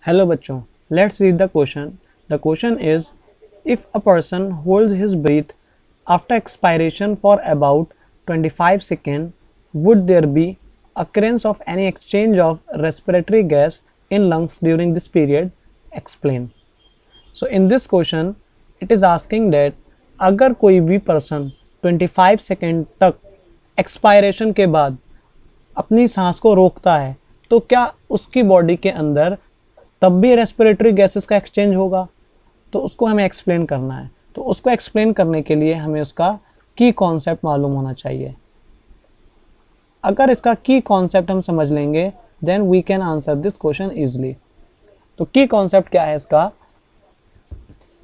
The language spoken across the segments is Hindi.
Hello बच्चों, let's read the question. The question is, if a person holds his breath after expiration for about 25 seconds, would there be occurrence of any exchange of respiratory gas in lungs during this period? Explain. So in this question, it is asking that अगर कोई भी पर्सन 25 सेकेंड तक एक्सपायरेशन के बाद अपनी सांस को रोकता है तो क्या उसकी बॉडी के अंदर तब भी रेस्पिरेटरी गैसेस का एक्सचेंज होगा? तो उसको हमें एक्सप्लेन करना है। तो उसको एक्सप्लेन करने के लिए हमें उसका की कॉन्सेप्ट मालूम होना चाहिए। अगर इसका की कॉन्सेप्ट हम समझ लेंगे then we can answer this question easily. तो की कॉन्सेप्ट क्या है इसका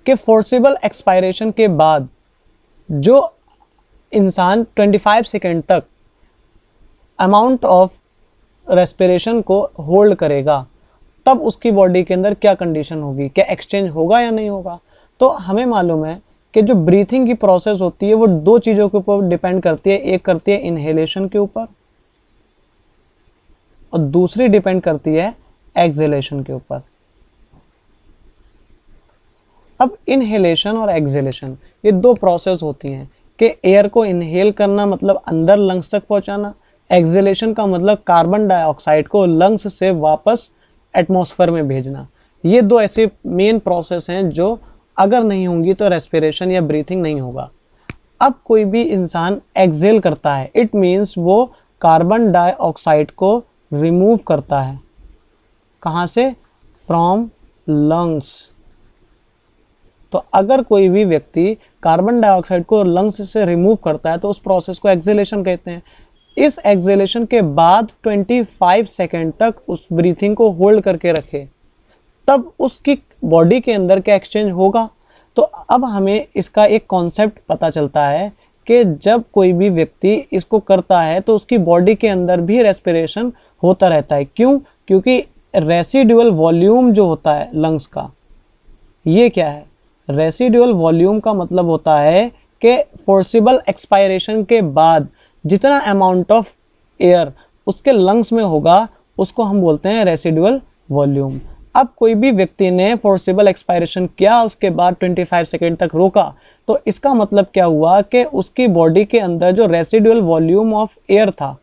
कि फोर्सिबल एक्सपायरेशन के बाद जो इंसान 25 सेकेंड तक अमाउंट ऑफ रेस्पिरेशन को होल्ड करेगा तब उसकी बॉडी के अंदर क्या कंडीशन होगी, क्या एक्सचेंज होगा या नहीं होगा। तो हमें मालूम है कि जो ब्रीथिंग की प्रोसेस होती है वो दो चीज़ों के ऊपर डिपेंड करती है। एक करती है इनहेलेशन के ऊपर और दूसरी डिपेंड करती है एक्सहेलेशन के ऊपर। अब इनहेलेशन और एक्सहेलेशन ये दो प्रोसेस होती हैं कि एयर को इनहेल करना मतलब अंदर लंग्स तक पहुंचाना, एक्सहेलेशन का मतलब कार्बन डाइऑक्साइड को लंग्स से वापस एटमॉस्फेयर में भेजना। ये दो ऐसे मेन प्रोसेस हैं जो अगर नहीं होंगी तो रेस्पिरेशन या ब्रीथिंग नहीं होगा। अब कोई भी इंसान एक्सहेल करता है, इट मीन्स वो कार्बन डाइऑक्साइड को रिमूव करता है। कहाँ से? From lungs. तो अगर कोई भी व्यक्ति कार्बन डाइऑक्साइड को लंग्स से रिमूव करता है तो उस प्रोसेस को एक्सहेलेशन कहते हैं। इस एक्सहेलेशन के बाद 25 सेकेंड तक उस ब्रीथिंग को होल्ड करके रखे तब उसकी बॉडी के अंदर क्या एक्सचेंज होगा। तो अब हमें इसका एक कॉन्सेप्ट पता चलता है कि जब कोई भी व्यक्ति इसको करता है तो उसकी बॉडी के अंदर भी रेस्पिरेशन होता रहता है। क्यों? क्योंकि रेसिडुअल वॉल्यूम जो होता है लंग्स का, ये क्या है? रेसिडुअल वॉल्यूम का मतलब होता है कि फोर्सिबल एक्सपायरेशन के बाद जितना अमाउंट ऑफ एयर उसके लंग्स में होगा उसको हम बोलते हैं रेसिडुअल वॉल्यूम। अब कोई भी व्यक्ति ने फोर्सिबल एक्सपायरेशन किया, उसके बाद 25 सेकेंड तक रोका, तो इसका मतलब क्या हुआ कि उसकी बॉडी के अंदर जो रेसिडुअल वॉल्यूम ऑफ एयर था,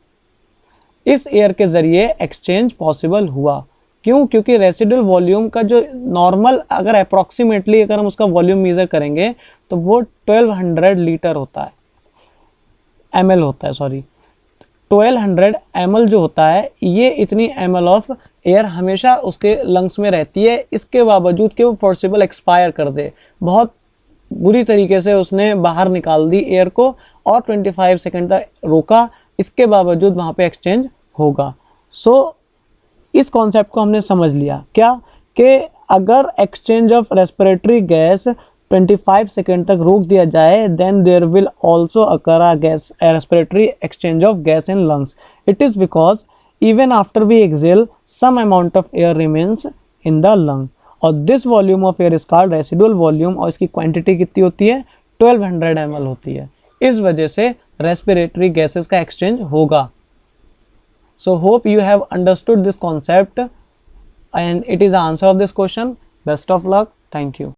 इस एयर के जरिए एक्सचेंज पॉसिबल हुआ। क्यों? क्योंकि रेसिडुअल वॉल्यूम का जो नॉर्मल अगर अप्रॉक्सीमेटली अगर हम उसका वॉल्यूम मेजर करेंगे तो वो 1200 लीटर होता है, ml होता है, सॉरी 1200 ml जो होता है, ये इतनी ml ऑफ एयर हमेशा उसके लंग्स में रहती है। इसके बावजूद कि वो फोर्सिबल एक्सपायर कर दे, बहुत बुरी तरीके से उसने बाहर निकाल दी एयर को और 25 सेकेंड तक रोका, इसके बावजूद वहाँ पे एक्सचेंज होगा। सो इस कॉन्सेप्ट को हमने समझ लिया क्या कि अगर exchange of respiratory gas 25 second तक रोक दिया जाए then there will also occur a gas respiratory exchange of gas in lungs. It is because even after we exhale some amount of air remains in the lung और this volume of air is called residual volume और इसकी क्वांटिटी कितनी होती है? 1200 ml होती है। इस वजह से रेस्पिरेटरी गैसेस का एक्सचेंज होगा। So hope you have understood this concept and it is the answer of this question. Best of luck. Thank you.